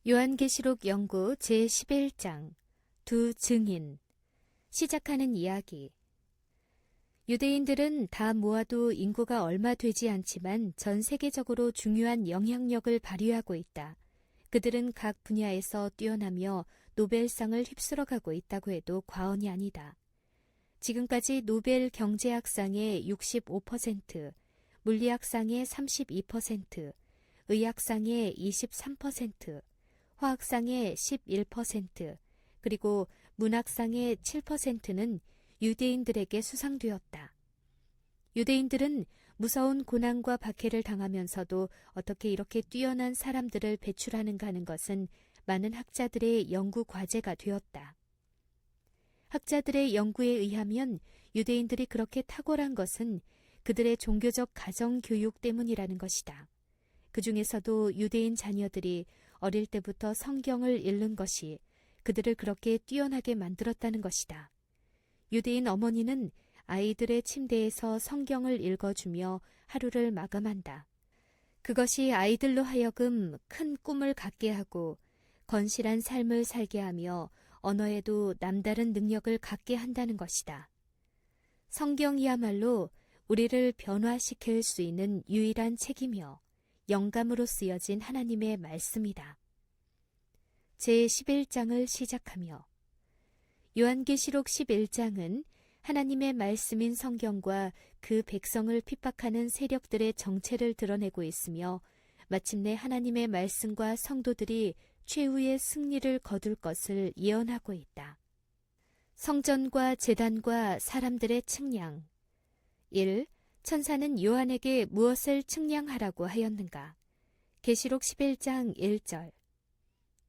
요한계시록 연구 제11장 두 증인. 시작하는 이야기. 유대인들은 다 모아도 인구가 얼마 되지 않지만 전 세계적으로 중요한 영향력을 발휘하고 있다. 그들은 각 분야에서 뛰어나며 노벨상을 휩쓸어가고 있다고 해도 과언이 아니다. 지금까지 노벨 경제학상의 65%, 물리학상의 32%, 의학상의 23%, 화학상의 11%, 그리고 문학상의 7%는 유대인들에게 수상되었다. 유대인들은 무서운 고난과 박해를 당하면서도 어떻게 이렇게 뛰어난 사람들을 배출하는가 하는 것은 많은 학자들의 연구 과제가 되었다. 학자들의 연구에 의하면 유대인들이 그렇게 탁월한 것은 그들의 종교적 가정 교육 때문이라는 것이다. 그 중에서도 유대인 자녀들이 어릴 때부터 성경을 읽는 것이 그들을 그렇게 뛰어나게 만들었다는 것이다. 유대인 어머니는 아이들의 침대에서 성경을 읽어주며 하루를 마감한다. 그것이 아이들로 하여금 큰 꿈을 갖게 하고 건실한 삶을 살게 하며 언어에도 남다른 능력을 갖게 한다는 것이다. 성경이야말로 우리를 변화시킬 수 있는 유일한 책이며 영감으로 쓰여진 하나님의 말씀이다. 제11장을 시작하며 요한계시록 11장은 하나님의 말씀인 성경과 그 백성을 핍박하는 세력들의 정체를 드러내고 있으며 마침내 하나님의 말씀과 성도들이 최후의 승리를 거둘 것을 예언하고 있다. 성전과 제단과 사람들의 측량. 1. 천사는 요한에게 무엇을 측량하라고 하였는가? 계시록 11장 1절.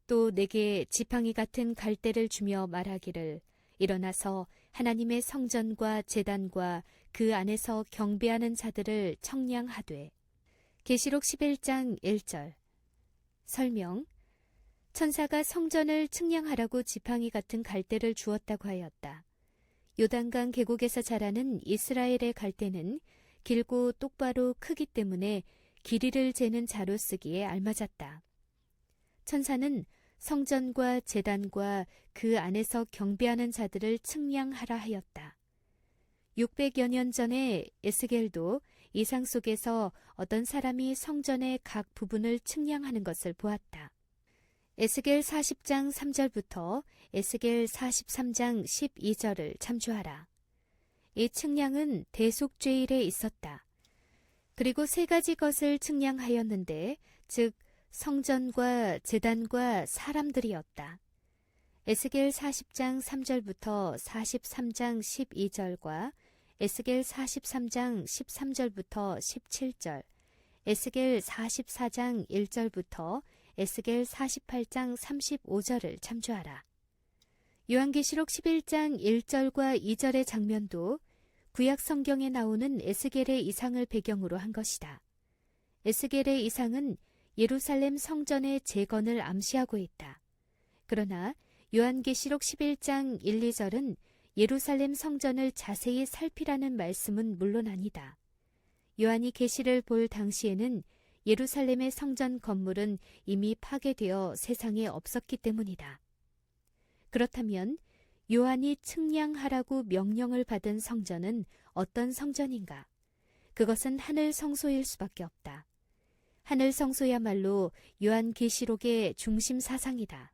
또 내게 지팡이 같은 갈대를 주며 말하기를 일어나서 하나님의 성전과 제단과 그 안에서 경배하는 자들을 청량하되. 계시록 11장 1절. 설명. 천사가 성전을 측량하라고 지팡이 같은 갈대를 주었다고 하였다. 요단강 계곡에서 자라는 이스라엘의 갈대는 길고 똑바로 크기 때문에 길이를 재는 자로 쓰기에 알맞았다. 천사는 성전과 제단과 그 안에서 경배하는 자들을 측량하라 하였다. 600여 년 전에 에스겔도 이상 속에서 어떤 사람이 성전의 각 부분을 측량하는 것을 보았다. 에스겔 40장 3절부터 에스겔 43장 12절을 참조하라. 이 측량은 대속죄일에 있었다. 그리고 세 가지 것을 측량하였는데 즉 성전과 제단과 사람들이었다. 에스겔 40장 3절부터 43장 12절과 에스겔 43장 13절부터 17절, 에스겔 44장 1절부터 에스겔 48장 35절을 참조하라. 요한계시록 11장 1절과 2절의 장면도 구약 성경에 나오는 에스겔의 이상을 배경으로 한 것이다. 에스겔의 이상은 예루살렘 성전의 재건을 암시하고 있다. 그러나 요한계시록 11장 1, 2절은 예루살렘 성전을 자세히 살피라는 말씀은 물론 아니다. 요한이 계시를 볼 당시에는 예루살렘의 성전 건물은 이미 파괴되어 세상에 없었기 때문이다. 그렇다면 요한이 측량하라고 명령을 받은 성전은 어떤 성전인가? 그것은 하늘 성소일 수밖에 없다. 하늘 성소야말로 요한계시록의 중심 사상이다.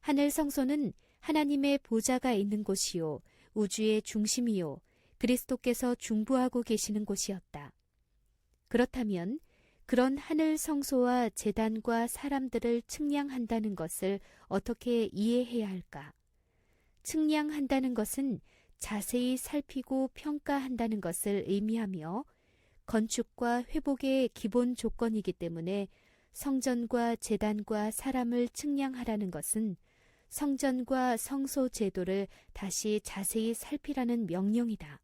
하늘 성소는 하나님의 보좌가 있는 곳이요, 우주의 중심이요, 그리스도께서 중보하고 계시는 곳이었다. 그렇다면 그런 하늘 성소와 제단과 사람들을 측량한다는 것을 어떻게 이해해야 할까? 측량한다는 것은 자세히 살피고 평가한다는 것을 의미하며 건축과 회복의 기본 조건이기 때문에 성전과 제단과 사람을 측량하라는 것은 성전과 성소 제도를 다시 자세히 살피라는 명령이다.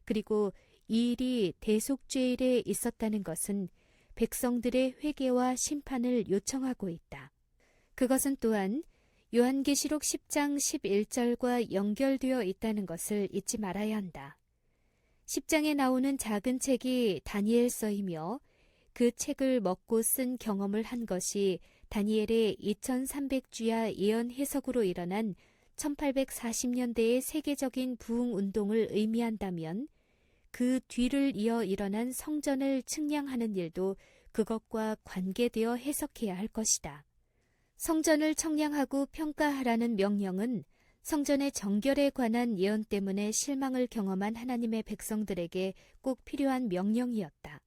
그리고 이 일이 대속죄일에 있었다는 것은 백성들의 회개와 심판을 요청하고 있다. 그것은 또한 요한계시록 10장 11절과 연결되어 있다는 것을 잊지 말아야 한다. 10장에 나오는 작은 책이 다니엘서이며 그 책을 먹고 쓴 경험을 한 것이 다니엘의 2300주야 예언 해석으로 일어난 1840년대의 세계적인 부흥 운동을 의미한다면 그 뒤를 이어 일어난 성전을 측량하는 일도 그것과 관계되어 해석해야 할 것이다. 성전을 청량하고 평가하라는 명령은 성전의 정결에 관한 예언 때문에 실망을 경험한 하나님의 백성들에게 꼭 필요한 명령이었다.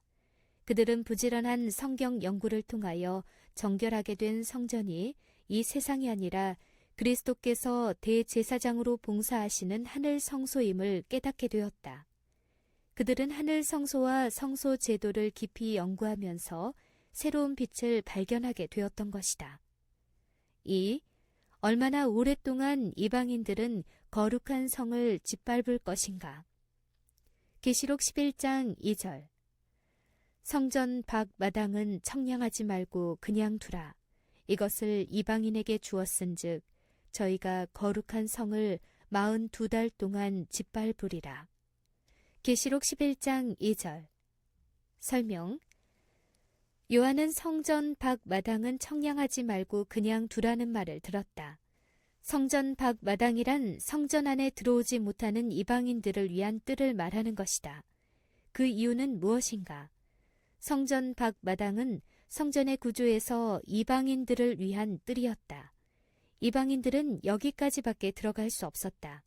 그들은 부지런한 성경 연구를 통하여 정결하게 된 성전이 이 세상이 아니라 그리스도께서 대제사장으로 봉사하시는 하늘 성소임을 깨닫게 되었다. 그들은 하늘 성소와 성소 제도를 깊이 연구하면서 새로운 빛을 발견하게 되었던 것이다. 얼마나 오랫동안 이방인들은 거룩한 성을 짓밟을 것인가. 계시록 11장 2절. 성전 밖 마당은 청량하지 말고 그냥 두라. 이것을 이방인에게 주었은즉 저희가 거룩한 성을 42달 동안 짓밟으리라. 계시록 11장 2절. 설명. 요한은 성전 밖 마당은 청량하지 말고 그냥 두라는 말을 들었다. 성전 밖 마당이란 성전 안에 들어오지 못하는 이방인들을 위한 뜰을 말하는 것이다. 그 이유는 무엇인가? 성전 밖 마당은 성전의 구조에서 이방인들을 위한 뜰이었다. 이방인들은 여기까지밖에 들어갈 수 없었다.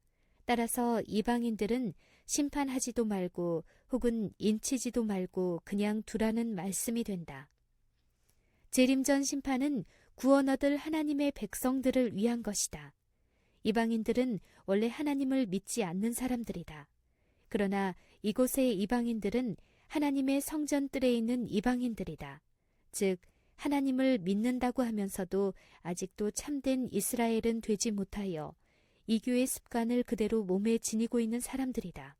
따라서 이방인들은 심판하지도 말고 혹은 인치지도 말고 그냥 두라는 말씀이 된다. 재림전 심판은 구원 얻을 하나님의 백성들을 위한 것이다. 이방인들은 원래 하나님을 믿지 않는 사람들이다. 그러나 이곳의 이방인들은 하나님의 성전뜰에 있는 이방인들이다. 즉 하나님을 믿는다고 하면서도 아직도 참된 이스라엘은 되지 못하여 이교의 습관을 그대로 몸에 지니고 있는 사람들이다.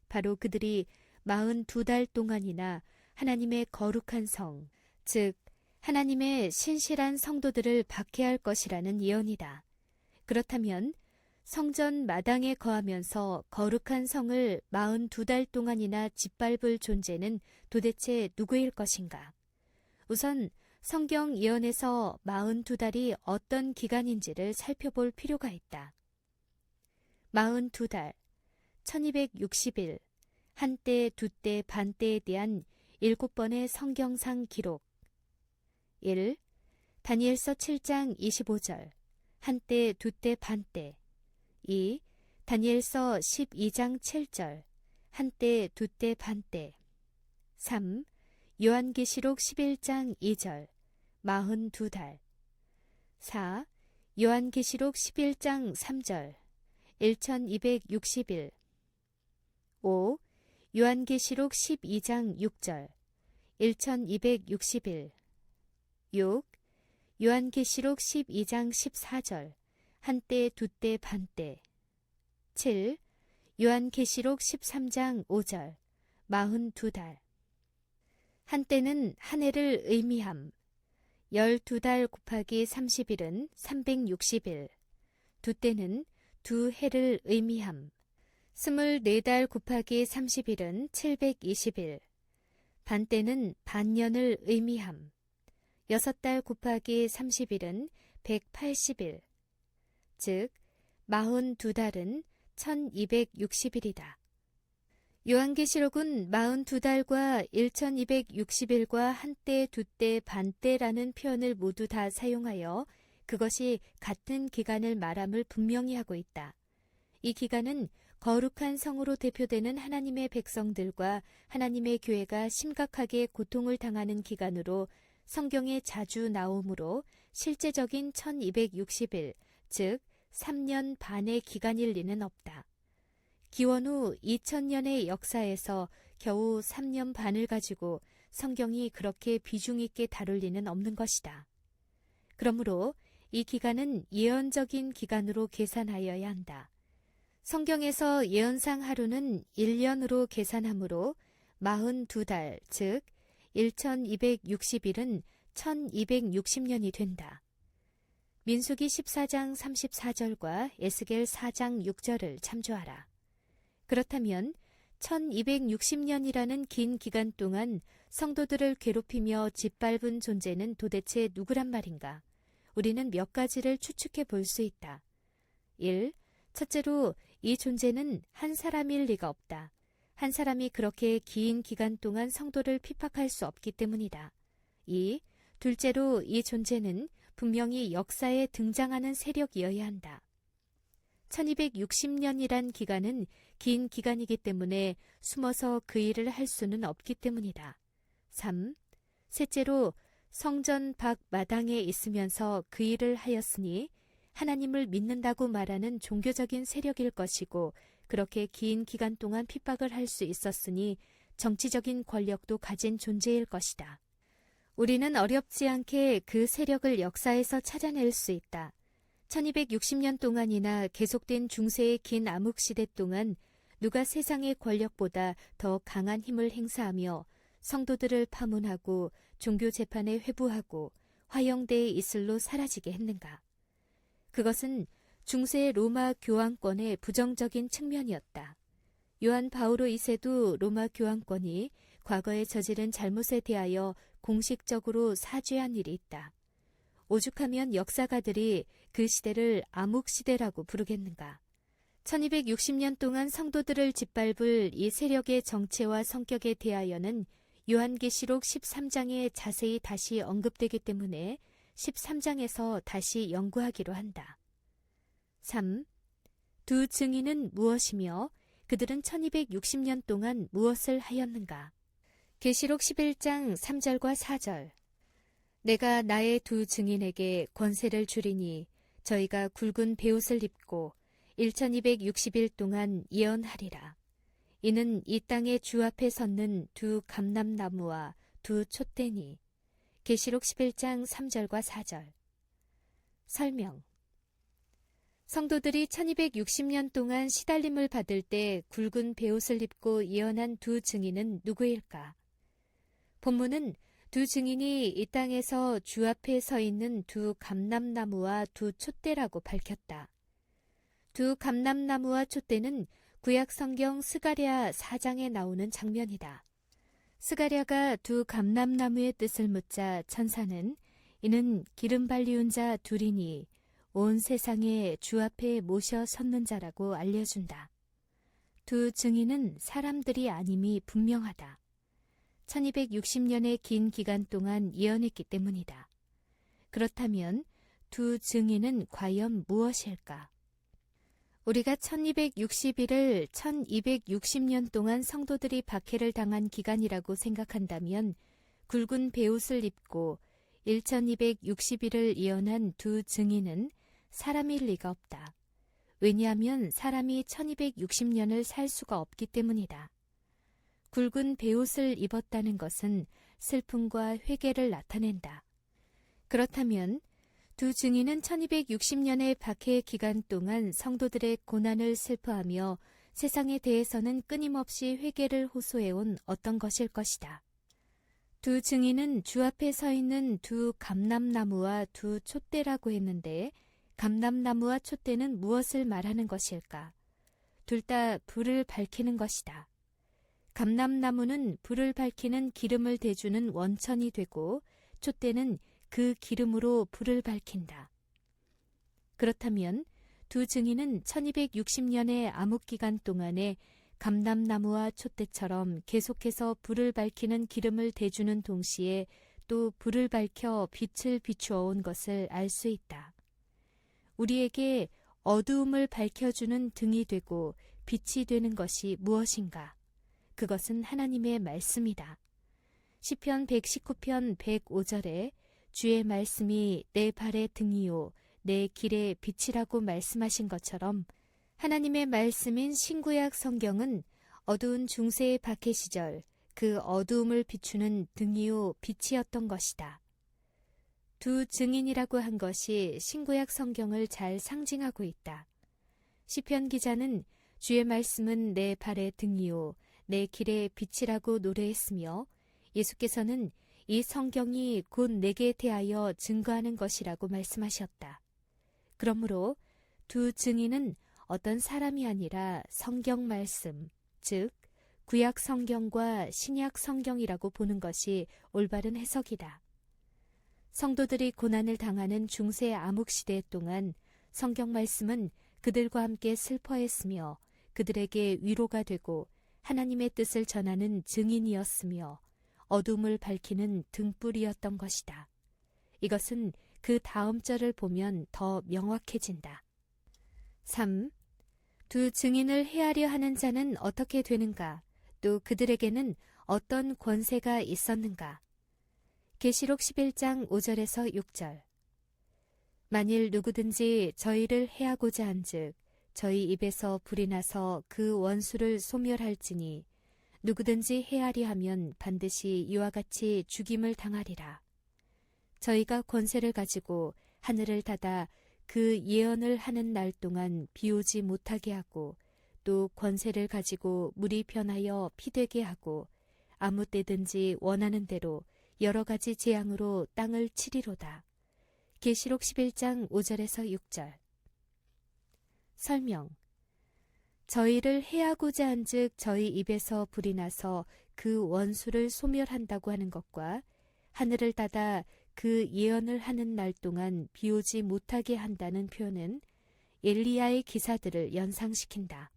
바로 그들이 42달 동안이나 하나님의 거룩한 성, 즉 하나님의 신실한 성도들을 박해할 것이라는 예언이다. 그렇다면 성전 마당에 거하면서 거룩한 성을 42달 동안이나 짓밟을 존재는 도대체 누구일 것인가? 우선 성경 예언에서 42달이 어떤 기간인지를 살펴볼 필요가 있다. 42달, 1260일, 한때, 두때, 반때에 대한 7번의 성경상 기록. 1. 다니엘서 7장 25절, 한때, 두때, 반때. 2. 다니엘서 12장 7절, 한때, 두때, 반때. 3. 요한계시록 11장 2절, 42달. 4. 요한계시록 11장 3절, 1260일. 5. 요한계시록 12장 6절, 1260일. 6. 요한계시록 12장 14절, 한때, 두때, 반때. 7. 요한계시록 13장 5절, 42달. 한때는 한 해를 의미함. 12달 곱하기 30일은 360일. 두때는 두 해를 의미함. 24달 곱하기 30일은 720일. 반때는 반년을 의미함. 6달 곱하기 30일은 180일. 즉 42달은 1260일이다. 요한계시록은 42달과 1260일과 한때, 두때, 반때라는 표현을 모두 다 사용하여 그것이 같은 기간을 말함을 분명히 하고 있다. 이 기간은 거룩한 성으로 대표되는 하나님의 백성들과 하나님의 교회가 심각하게 고통을 당하는 기간으로 성경에 자주 나오므로 실제적인 1260일, 즉 3년 반의 기간일 리는 없다. 기원 후 2000년의 역사에서 겨우 3년 반을 가지고 성경이 그렇게 비중 있게 다룰 리는 없는 것이다. 그러므로 이 기간은 예언적인 기간으로 계산하여야 한다. 성경에서 예언상 하루는 1년으로 계산하므로 42달, 즉 1260일은 1260년이 된다. 민수기 14장 34절과 에스겔 4장 6절을 참조하라. 그렇다면 1260년이라는 긴 기간 동안 성도들을 괴롭히며 짓밟은 존재는 도대체 누구란 말인가? 우리는 몇 가지를 추측해 볼 수 있다. 1. 첫째로 이 존재는 한 사람일 리가 없다. 한 사람이 그렇게 긴 기간 동안 성도를 핍박할 수 없기 때문이다. 2. 둘째로 이 존재는 분명히 역사에 등장하는 세력이어야 한다. 1260년이란 기간은 긴 기간이기 때문에 숨어서 그 일을 할 수는 없기 때문이다. 3. 셋째로 성전 밖 마당에 있으면서 그 일을 하였으니 하나님을 믿는다고 말하는 종교적인 세력일 것이고 그렇게 긴 기간 동안 핍박을 할 수 있었으니 정치적인 권력도 가진 존재일 것이다. 우리는 어렵지 않게 그 세력을 역사에서 찾아낼 수 있다. 1260년 동안이나 계속된 중세의 긴 암흑시대 동안 누가 세상의 권력보다 더 강한 힘을 행사하며 성도들을 파문하고 종교 재판에 회부하고 화형대에 이슬로 사라지게 했는가? 그것은 중세 로마 교황권의 부정적인 측면이었다. 요한 바오로 2세도 로마 교황권이 과거에 저지른 잘못에 대하여 공식적으로 사죄한 일이 있다. 오죽하면 역사가들이 그 시대를 암흑시대라고 부르겠는가. 1260년 동안 성도들을 짓밟을 이 세력의 정체와 성격에 대하여는 요한계시록 13장에 자세히 다시 언급되기 때문에 13장에서 다시 연구하기로 한다. 3. 두 증인은 무엇이며 그들은 1260년 동안 무엇을 하였는가? 계시록 11장 3절과 4절. 내가 나의 두 증인에게 권세를 주리니 저희가 굵은 베옷을 입고 1260일 동안 예언하리라. 이는 이 땅의 주 앞에 섰는 두 감람나무와 두 촛대니. 계시록 11장 3절과 4절. 설명. 성도들이 1260년 동안 시달림을 받을 때 굵은 베옷을 입고 예언한 두 증인은 누구일까? 본문은 두 증인이 이 땅에서 주 앞에 서 있는 두 감람나무와 두 촛대라고 밝혔다. 두 감람나무와 촛대는 구약 성경 스가랴 4장에 나오는 장면이다. 스가랴가 두 감람나무의 뜻을 묻자 천사는 이는 기름 발리운 자 둘이니 온 세상에 주 앞에 모셔 섰는 자라고 알려준다. 두 증인은 사람들이 아님이 분명하다. 1260년의 긴 기간 동안 예언했기 때문이다. 그렇다면 두 증인은 과연 무엇일까? 우리가 1261을 1260년 동안 성도들이 박해를 당한 기간이라고 생각한다면 굵은 베옷을 입고 1260일을 예언한 두 증인은 사람일 리가 없다. 왜냐하면 사람이 1260년을 살 수가 없기 때문이다. 굵은 베옷을 입었다는 것은 슬픔과 회개를 나타낸다. 그렇다면 두 증인은 1260년의 박해 기간 동안 성도들의 고난을 슬퍼하며 세상에 대해서는 끊임없이 회개를 호소해온 어떤 것일 것이다. 두 증인은 주 앞에 서 있는 두 감람나무와 두 촛대라고 했는데 감람나무와 촛대는 무엇을 말하는 것일까? 둘 다 불을 밝히는 것이다. 감람나무는 불을 밝히는 기름을 대주는 원천이 되고 촛대는 그 기름으로 불을 밝힌다. 그렇다면 두 증인은 1260년의 암흑기간 동안에 감람나무와 촛대처럼 계속해서 불을 밝히는 기름을 대주는 동시에 또 불을 밝혀 빛을 비추어 온 것을 알 수 있다. 우리에게 어두움을 밝혀주는 등이 되고 빛이 되는 것이 무엇인가? 그것은 하나님의 말씀이다. 시편 119편 105절에 주의 말씀이 내 발의 등이요 내 길의 빛이라고 말씀하신 것처럼 하나님의 말씀인 신구약 성경은 어두운 중세의 박해 시절 그 어두움을 비추는 등이요 빛이었던 것이다. 두 증인이라고 한 것이 신구약 성경을 잘 상징하고 있다. 시편 기자는 주의 말씀은 내 발의 등이요 내 길의 빛이라고 노래했으며 예수께서는 이 성경이 곧 내게 대하여 증거하는 것이라고 말씀하셨다. 그러므로 두 증인은 어떤 사람이 아니라 성경 말씀, 즉 구약 성경과 신약 성경이라고 보는 것이 올바른 해석이다. 성도들이 고난을 당하는 중세 암흑시대 동안 성경 말씀은 그들과 함께 슬퍼했으며 그들에게 위로가 되고 하나님의 뜻을 전하는 증인이었으며 어둠을 밝히는 등불이었던 것이다. 이것은 그 다음 절을 보면 더 명확해진다. 3. 두 증인을 헤아려 하는 자는 어떻게 되는가? 또 그들에게는 어떤 권세가 있었는가? 계시록 11장 5절에서 6절. 만일 누구든지 저희를 해하고자 한즉 저희 입에서 불이 나서 그 원수를 소멸할지니 누구든지 헤아리 하면 반드시 이와 같이 죽임을 당하리라. 저희가 권세를 가지고 하늘을 닫아 그 예언을 하는 날 동안 비오지 못하게 하고 또 권세를 가지고 물이 변하여 피되게 하고 아무 때든지 원하는 대로 여러 가지 재앙으로 땅을 치리로다. 계시록 11장 5절에서 6절. 설명. 저희를 해하고자 한즉 저희 입에서 불이 나서 그 원수를 소멸한다고 하는 것과 하늘을 닫아 그 예언을 하는 날 동안 비오지 못하게 한다는 표현은 엘리야의 기사들을 연상시킨다.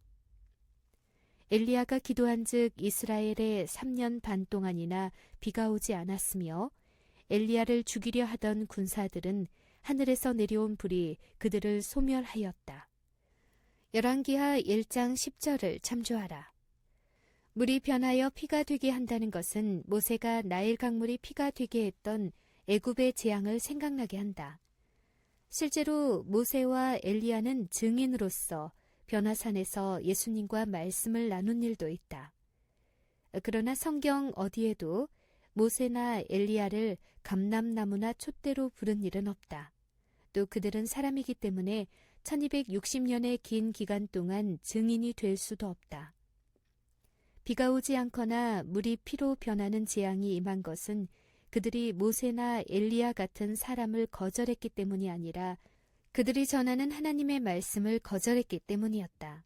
엘리야가 기도한즉 이스라엘에 3년 반 동안이나 비가 오지 않았으며 엘리야를 죽이려 하던 군사들은 하늘에서 내려온 불이 그들을 소멸하였다. 열왕기하 1장 10절을 참조하라. 물이 변하여 피가 되게 한다는 것은 모세가 나일 강물이 피가 되게 했던 애굽의 재앙을 생각나게 한다. 실제로 모세와 엘리야는 증인으로서 변화산에서 예수님과 말씀을 나눈 일도 있다. 그러나 성경 어디에도 모세나 엘리야를 감람나무나 촛대로 부른 일은 없다. 또 그들은 사람이기 때문에 1260년의 긴 기간 동안 증인이 될 수도 없다. 비가 오지 않거나 물이 피로 변하는 재앙이 임한 것은 그들이 모세나 엘리야 같은 사람을 거절했기 때문이 아니라 그들이 전하는 하나님의 말씀을 거절했기 때문이었다.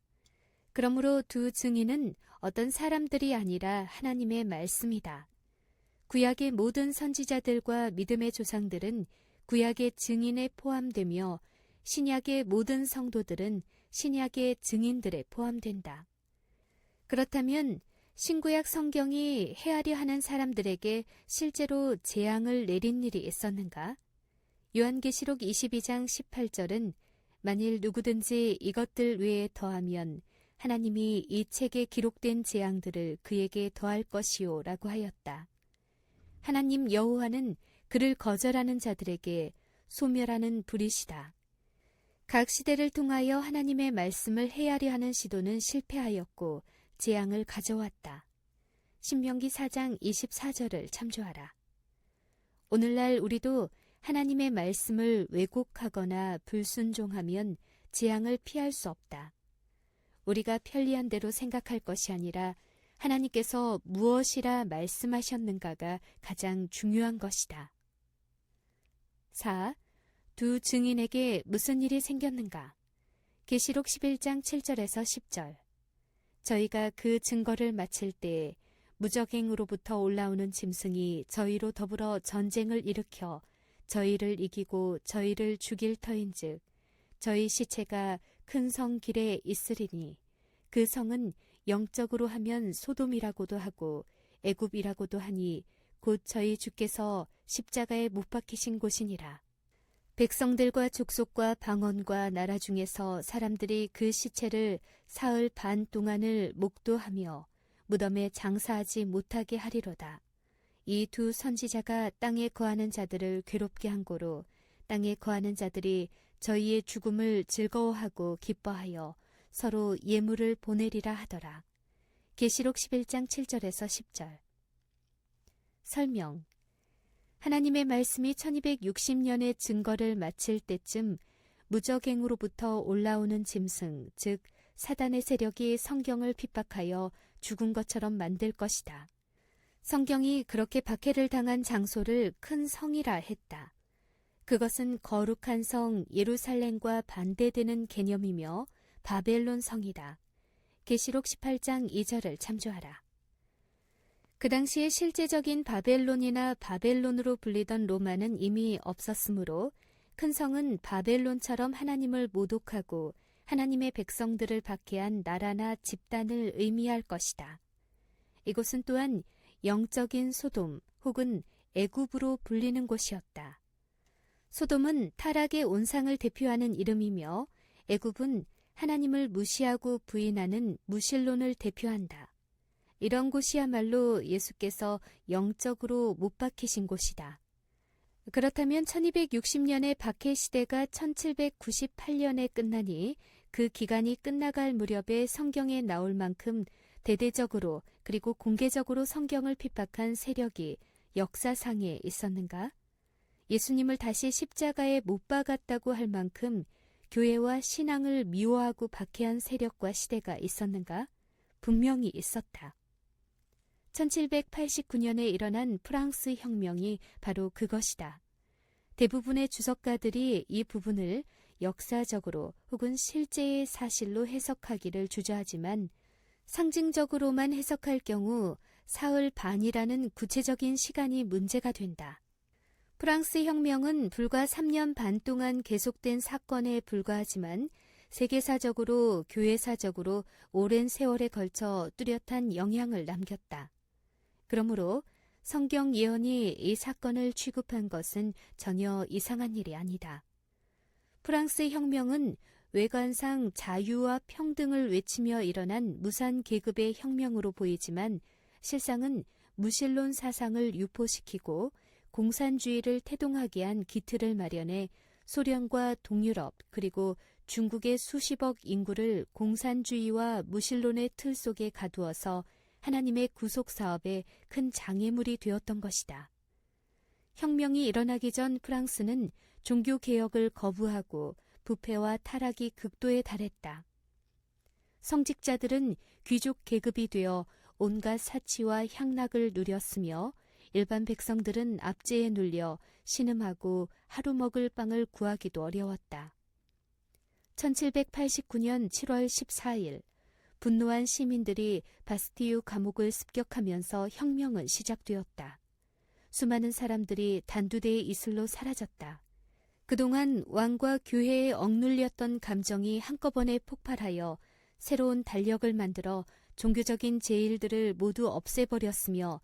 그러므로 두 증인은 어떤 사람들이 아니라 하나님의 말씀이다. 구약의 모든 선지자들과 믿음의 조상들은 구약의 증인에 포함되며 신약의 모든 성도들은 신약의 증인들에 포함된다. 그렇다면 신구약 성경이 헤아려 하는 사람들에게 실제로 재앙을 내린 일이 있었는가? 요한계시록 22장 18절은 만일 누구든지 이것들 외에 더하면 하나님이 이 책에 기록된 재앙들을 그에게 더할 것이요 라고 하였다. 하나님 여호와는 그를 거절하는 자들에게 소멸하는 불이시다. 각 시대를 통하여 하나님의 말씀을 헤아려 하는 시도는 실패하였고 재앙을 가져왔다. 신명기 4장 24절을 참조하라. 오늘날 우리도 하나님의 말씀을 왜곡하거나 불순종하면 재앙을 피할 수 없다. 우리가 편리한 대로 생각할 것이 아니라 하나님께서 무엇이라 말씀하셨는가가 가장 중요한 것이다. 4. 두 증인에게 무슨 일이 생겼는가? 계시록 11장 7절에서 10절. 저희가 그 증거를 마칠 때에 무적행으로부터 올라오는 짐승이 저희로 더불어 전쟁을 일으켜 저희를 이기고 저희를 죽일 터인즉 저희 시체가 큰 성 길에 있으리니 그 성은 영적으로 하면 소돔이라고도 하고 애굽이라고도 하니 곧 저희 주께서 십자가에 못 박히신 곳이니라. 백성들과 족속과 방언과 나라 중에서 사람들이 그 시체를 사흘 반 동안을 목도하며 무덤에 장사하지 못하게 하리로다. 이 두 선지자가 땅에 거하는 자들을 괴롭게 한 고로 땅에 거하는 자들이 저희의 죽음을 즐거워하고 기뻐하여 서로 예물을 보내리라 하더라. 계시록 11장 7절에서 10절. 설명. 하나님의 말씀이 1260년의 증거를 마칠 때쯤 무적행으로부터 올라오는 짐승, 즉 사단의 세력이 성경을 핍박하여 죽은 것처럼 만들 것이다. 성경이 그렇게 박해를 당한 장소를 큰 성이라 했다. 그것은 거룩한 성 예루살렘과 반대되는 개념이며 바벨론 성이다. 계시록 18장 2절을 참조하라. 그 당시에 실제적인 바벨론이나 바벨론으로 불리던 로마는 이미 없었으므로 큰 성은 바벨론처럼 하나님을 모독하고 하나님의 백성들을 박해한 나라나 집단을 의미할 것이다. 이곳은 또한 영적인 소돔 혹은 애굽으로 불리는 곳이었다. 소돔은 타락의 온상을 대표하는 이름이며 애굽은 하나님을 무시하고 부인하는 무신론을 대표한다. 이런 곳이야말로 예수께서 영적으로 못 박히신 곳이다. 그렇다면 1260년의 박해 시대가 1798년에 끝나니 그 기간이 끝나갈 무렵에 성경에 나올 만큼 대대적으로 그리고 공개적으로 성경을 핍박한 세력이 역사상에 있었는가? 예수님을 다시 십자가에 못 박았다고 할 만큼 교회와 신앙을 미워하고 박해한 세력과 시대가 있었는가? 분명히 있었다. 1789년에 일어난 프랑스 혁명이 바로 그것이다. 대부분의 주석가들이 이 부분을 역사적으로 혹은 실제의 사실로 해석하기를 주저하지만 상징적으로만 해석할 경우 사흘 반이라는 구체적인 시간이 문제가 된다. 프랑스 혁명은 불과 3년 반 동안 계속된 사건에 불과하지만 세계사적으로 교회사적으로 오랜 세월에 걸쳐 뚜렷한 영향을 남겼다. 그러므로 성경 예언이 이 사건을 취급한 것은 전혀 이상한 일이 아니다. 프랑스 혁명은 외관상 자유와 평등을 외치며 일어난 무산 계급의 혁명으로 보이지만 실상은 무신론 사상을 유포시키고 공산주의를 태동하게 한 기틀을 마련해 소련과 동유럽 그리고 중국의 수십억 인구를 공산주의와 무신론의 틀 속에 가두어서 하나님의 구속사업에 큰 장애물이 되었던 것이다. 혁명이 일어나기 전 프랑스는 종교개혁을 거부하고 부패와 타락이 극도에 달했다. 성직자들은 귀족 계급이 되어 온갖 사치와 향락을 누렸으며 일반 백성들은 압제에 눌려 신음하고 하루 먹을 빵을 구하기도 어려웠다. 1789년 7월 14일 분노한 시민들이 바스티유 감옥을 습격하면서 혁명은 시작되었다. 수많은 사람들이 단두대의 이슬로 사라졌다. 그동안 왕과 교회에 억눌렸던 감정이 한꺼번에 폭발하여 새로운 달력을 만들어 종교적인 제일들을 모두 없애버렸으며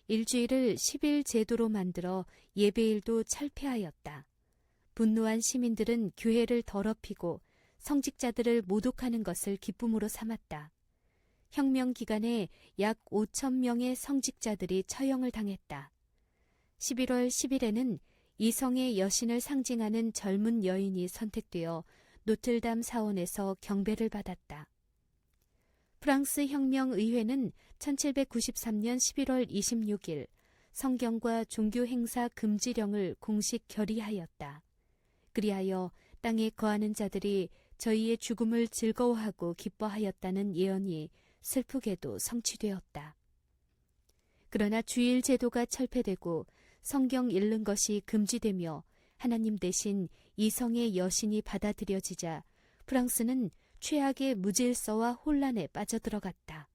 일주일을 10일 제도로 만들어 예배일도 철폐하였다. 분노한 시민들은 교회를 더럽히고 성직자들을 모독하는 것을 기쁨으로 삼았다. 혁명 기간에 약 5,000명의 성직자들이 처형을 당했다. 11월 10일에는 이성의 여신을 상징하는 젊은 여인이 선택되어 노틀담 사원에서 경배를 받았다. 프랑스 혁명의회는 1793년 11월 26일 성경과 종교 행사 금지령을 공식 결의하였다. 그리하여 땅에 거하는 자들이 저희의 죽음을 즐거워하고 기뻐하였다는 예언이 슬프게도 성취되었다. 그러나 주일 제도가 철폐되고 성경 읽는 것이 금지되며 하나님 대신 이성의 여신이 받아들여지자 프랑스는 최악의 무질서와 혼란에 빠져들어갔다.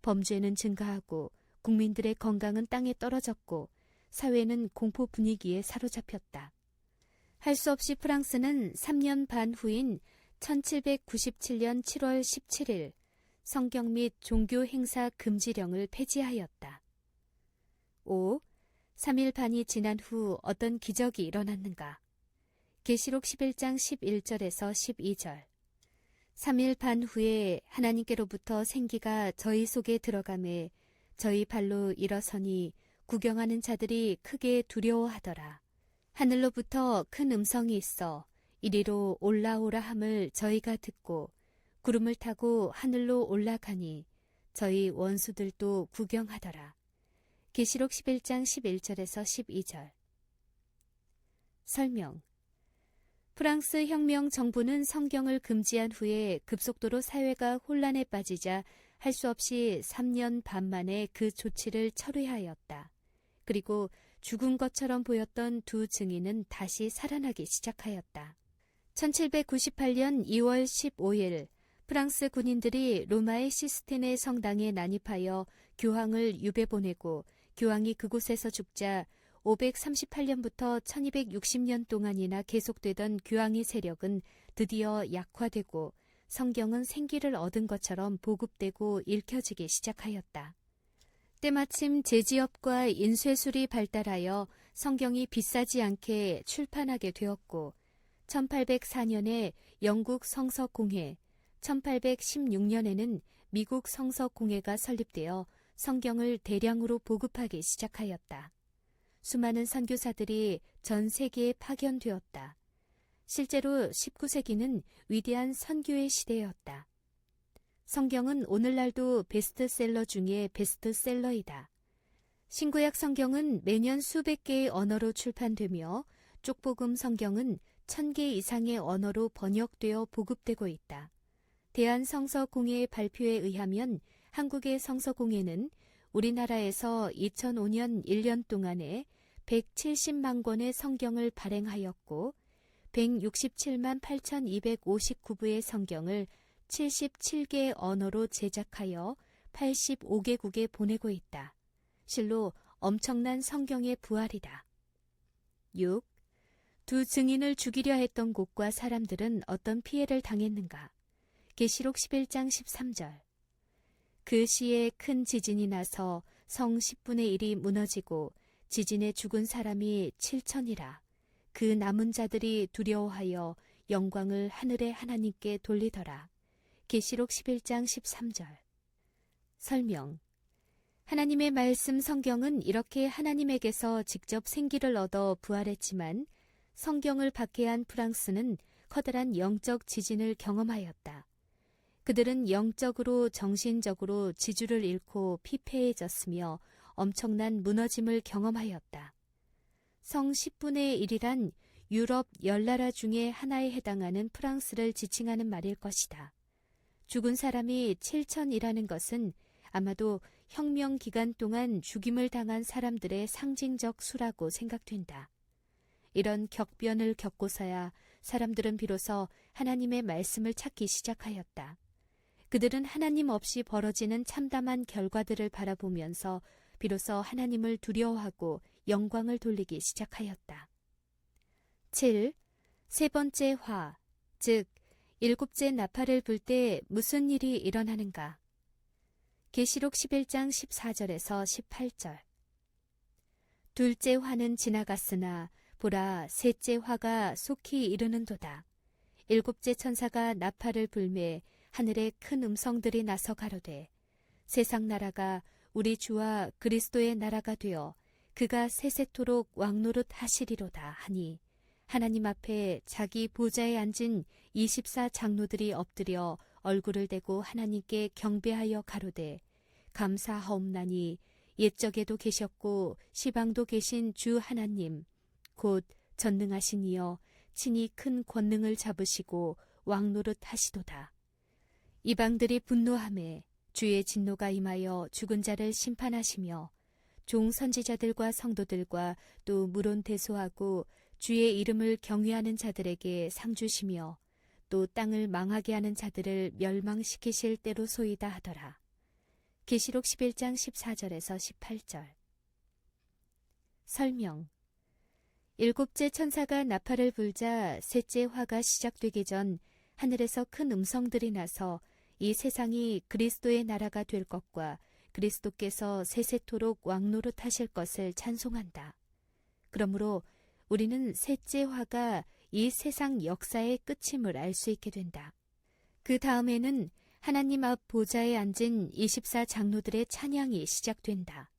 범죄는 증가하고 국민들의 건강은 땅에 떨어졌고 사회는 공포 분위기에 사로잡혔다. 할 수 없이 프랑스는 3년 반 후인 1797년 7월 17일 성경 및 종교 행사 금지령을 폐지하였다. 5. 3일 반이 지난 후 어떤 기적이 일어났는가? 계시록 11장 11절에서 12절. 3일 반 후에 하나님께로부터 생기가 저희 속에 들어가매 저희 발로 일어서니 구경하는 자들이 크게 두려워하더라. 하늘로부터 큰 음성이 있어 이리로 올라오라 함을 저희가 듣고 구름을 타고 하늘로 올라가니 저희 원수들도 구경하더라. 계시록 11장 11절에서 12절. 설명. 프랑스 혁명 정부는 성경을 금지한 후에 급속도로 사회가 혼란에 빠지자 할 수 없이 3년 반 만에 그 조치를 철회하였다. 그리고 죽은 것처럼 보였던 두 증인은 다시 살아나기 시작하였다. 1798년 2월 15일 프랑스 군인들이 로마의 시스티네 성당에 난입하여 교황을 유배 보내고 교황이 그곳에서 죽자 538년부터 1260년 동안이나 계속되던 교황의 세력은 드디어 약화되고 성경은 생기를 얻은 것처럼 보급되고 읽혀지기 시작하였다. 때마침 제지업과 인쇄술이 발달하여 성경이 비싸지 않게 출판하게 되었고 1804년에 영국 성서공회, 1816년에는 미국 성서공회가 설립되어 성경을 대량으로 보급하기 시작하였다. 수많은 선교사들이 전 세계에 파견되었다. 실제로 19세기는 위대한 선교의 시대였다. 성경은 오늘날도 베스트셀러 중에 베스트셀러이다. 신구약 성경은 매년 수백 개의 언어로 출판되며 쪽복음 성경은 1000개 이상의 언어로 번역되어 보급되고 있다. 대한성서공회의 발표에 의하면 한국의 성서공회는 우리나라에서 2005년 1년 동안에 170만 권의 성경을 발행하였고 167만 8,259부의 성경을 77개 언어로 제작하여 85개국에 보내고 있다. 실로 엄청난 성경의 부활이다. 6. 두 증인을 죽이려 했던 곳과 사람들은 어떤 피해를 당했는가? 계시록 11장 13절. 그 시에 큰 지진이 나서 성 10분의 1이 무너지고 지진에 죽은 사람이 7천이라. 그 남은 자들이 두려워하여 영광을 하늘의 하나님께 돌리더라. 계시록 11장 13절. 설명. 하나님의 말씀 성경은 이렇게 하나님에게서 직접 생기를 얻어 부활했지만 성경을 박해한 프랑스는 커다란 영적 지진을 경험하였다. 그들은 영적으로 정신적으로 지주를 잃고 피폐해졌으며 엄청난 무너짐을 경험하였다. 성 10분의 1이란 유럽 10나라 중에 하나에 해당하는 프랑스를 지칭하는 말일 것이다. 죽은 사람이 7천이라는 것은 아마도 혁명 기간 동안 죽임을 당한 사람들의 상징적 수라고 생각된다. 이런 격변을 겪고서야 사람들은 비로소 하나님의 말씀을 찾기 시작하였다. 그들은 하나님 없이 벌어지는 참담한 결과들을 바라보면서 비로소 하나님을 두려워하고 영광을 돌리기 시작하였다. 7. 세 번째 화, 즉 일곱째 나팔을 불 때 무슨 일이 일어나는가? 계시록 11장 14절에서 18절. 둘째 화는 지나갔으나 보라 셋째 화가 속히 이르는도다. 일곱째 천사가 나팔을 불매 하늘에 큰 음성들이 나서 가로되 세상 나라가 우리 주와 그리스도의 나라가 되어 그가 세세토록 왕노릇 하시리로다 하니 하나님 앞에 자기 보좌에 앉은 24장로들이 엎드려 얼굴을 대고 하나님께 경배하여 가로되 감사하옵나니 옛적에도 계셨고 시방도 계신 주 하나님 곧 전능하신 이여 친히 큰 권능을 잡으시고 왕노릇 하시도다. 이방들이 분노하매 주의 진노가 임하여 죽은 자를 심판하시며 종 선지자들과 성도들과 또 물론 대소하고 주의 이름을 경외하는 자들에게 상 주시며 또 땅을 망하게 하는 자들을 멸망시키실 때로소이다 하더라. 계시록 11장 14절에서 18절. 설명. 일곱째 천사가 나팔을 불자 셋째 화가 시작되기 전 하늘에서 큰 음성들이 나서 이 세상이 그리스도의 나라가 될 것과 그리스도께서 세세토록 왕노릇 하실 것을 찬송한다. 그러므로 우리는 셋째 화가 이 세상 역사의 끝임을 알 수 있게 된다. 그 다음에는 하나님 앞 보좌에 앉은 24장로들의 찬양이 시작된다.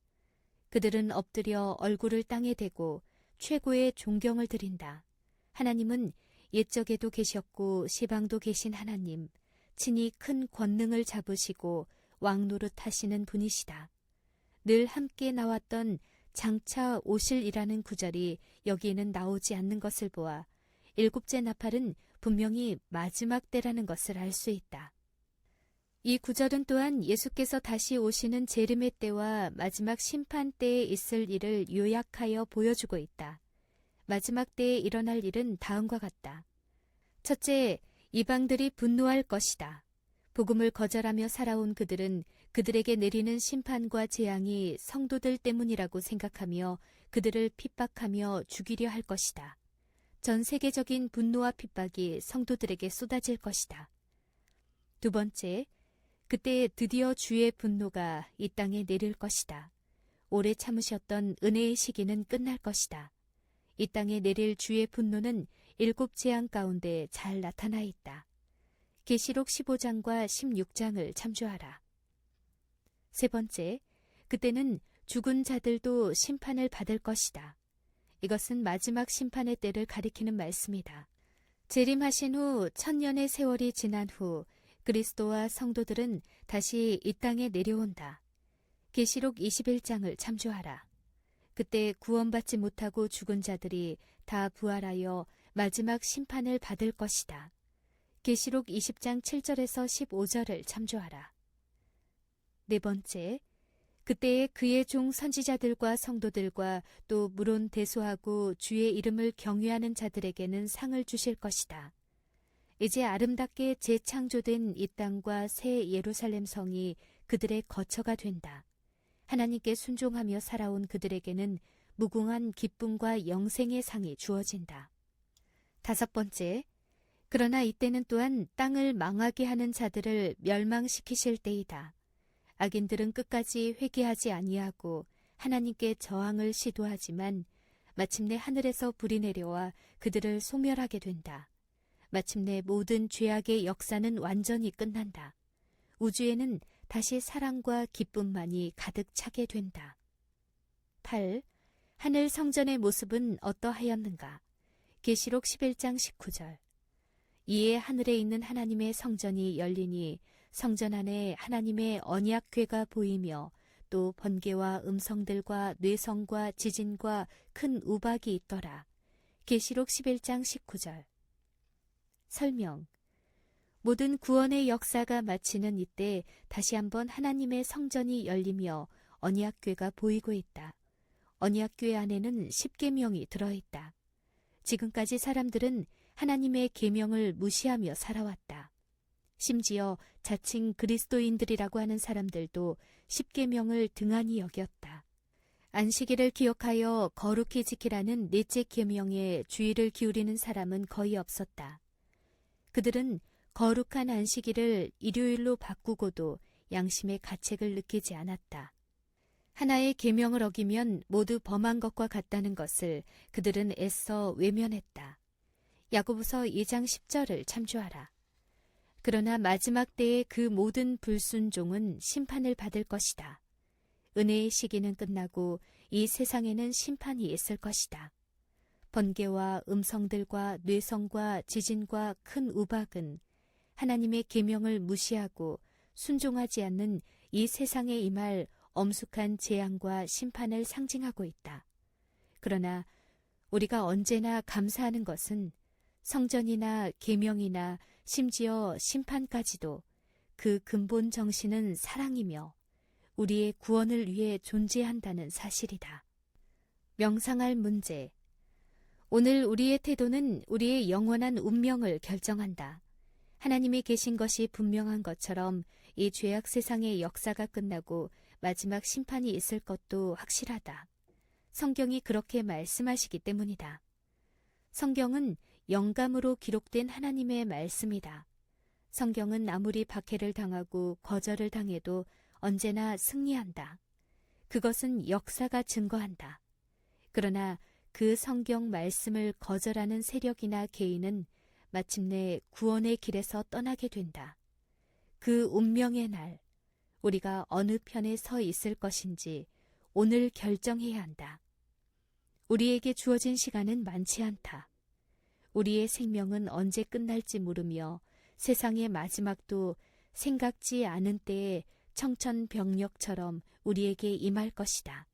그들은 엎드려 얼굴을 땅에 대고 최고의 존경을 드린다. 하나님은 옛적에도 계셨고 시방도 계신 하나님, 친히 큰 권능을 잡으시고 왕노릇 하시는 분이시다. 늘 함께 나왔던 장차 오실이라는 구절이 여기에는 나오지 않는 것을 보아 일곱째 나팔은 분명히 마지막 때라는 것을 알 수 있다. 이 구절은 또한 예수께서 다시 오시는 재림의 때와 마지막 심판 때에 있을 일을 요약하여 보여주고 있다. 마지막 때에 일어날 일은 다음과 같다. 첫째, 이방들이 분노할 것이다. 복음을 거절하며 살아온 그들은 그들에게 내리는 심판과 재앙이 성도들 때문이라고 생각하며 그들을 핍박하며 죽이려 할 것이다. 전 세계적인 분노와 핍박이 성도들에게 쏟아질 것이다. 두 번째, 그때 드디어 주의 분노가 이 땅에 내릴 것이다. 오래 참으셨던 은혜의 시기는 끝날 것이다. 이 땅에 내릴 주의 분노는 7 재앙 가운데 잘 나타나 있다. 계시록 15장과 16장을 참조하라. 세 번째, 그때는 죽은 자들도 심판을 받을 것이다. 이것은 마지막 심판의 때를 가리키는 말씀이다. 재림하신 후 1000년의 세월이 지난 후 그리스도와 성도들은 다시 이 땅에 내려온다. 계시록 21장을 참조하라. 그때 구원받지 못하고 죽은 자들이 다 부활하여 마지막 심판을 받을 것이다. 계시록 20장 7절에서 15절을 참조하라. 네 번째, 그때에 그의 종 선지자들과 성도들과 또 물론 대소하고 주의 이름을 경외하는 자들에게는 상을 주실 것이다. 이제 아름답게 재창조된 이 땅과 새 예루살렘 성이 그들의 거처가 된다. 하나님께 순종하며 살아온 그들에게는 무궁한 기쁨과 영생의 상이 주어진다. 다섯 번째, 그러나 이때는 또한 땅을 망하게 하는 자들을 멸망시키실 때이다. 악인들은 끝까지 회개하지 아니하고 하나님께 저항을 시도하지만 마침내 하늘에서 불이 내려와 그들을 소멸하게 된다. 마침내 모든 죄악의 역사는 완전히 끝난다. 우주에는 다시 사랑과 기쁨만이 가득 차게 된다. 8. 하늘 성전의 모습은 어떠하였는가? 계시록 11장 19절. 이에 하늘에 있는 하나님의 성전이 열리니 성전 안에 하나님의 언약궤가 보이며 또 번개와 음성들과 뇌성과 지진과 큰 우박이 있더라. 계시록 11장 19절. 설명. 모든 구원의 역사가 마치는 이때 다시 한번 하나님의 성전이 열리며 언약궤가 보이고 있다. 언약궤 안에는 10계명이 들어있다. 지금까지 사람들은 하나님의 계명을 무시하며 살아왔다. 심지어 자칭 그리스도인들이라고 하는 사람들도 10계명을 등한히 여겼다. 안식일을 기억하여 거룩히 지키라는 넷째 계명에 주의를 기울이는 사람은 거의 없었다. 그들은 거룩한 안식일을 일요일로 바꾸고도 양심의 가책을 느끼지 않았다. 하나의 계명을 어기면 모두 범한 것과 같다는 것을 그들은 애써 외면했다. 야고보서 2장 10절을 참조하라. 그러나 마지막 때의 그 모든 불순종은 심판을 받을 것이다. 은혜의 시기는 끝나고 이 세상에는 심판이 있을 것이다. 번개와 음성들과 뇌성과 지진과 큰 우박은 하나님의 계명을 무시하고 순종하지 않는 이 세상에 임할 엄숙한 재앙과 심판을 상징하고 있다. 그러나 우리가 언제나 감사하는 것은 성전이나 계명이나 심지어 심판까지도 그 근본 정신은 사랑이며 우리의 구원을 위해 존재한다는 사실이다. 명상할 문제. 오늘 우리의 태도는 우리의 영원한 운명을 결정한다. 하나님이 계신 것이 분명한 것처럼 이 죄악 세상의 역사가 끝나고 마지막 심판이 있을 것도 확실하다. 성경이 그렇게 말씀하시기 때문이다. 성경은 영감으로 기록된 하나님의 말씀이다. 성경은 아무리 박해를 당하고 거절을 당해도 언제나 승리한다. 그것은 역사가 증거한다. 그러나 그 성경 말씀을 거절하는 세력이나 개인은 마침내 구원의 길에서 떠나게 된다. 그 운명의 날, 우리가 어느 편에 서 있을 것인지 오늘 결정해야 한다. 우리에게 주어진 시간은 많지 않다. 우리의 생명은 언제 끝날지 모르며 세상의 마지막도 생각지 않은 때에 청천벽력처럼 우리에게 임할 것이다.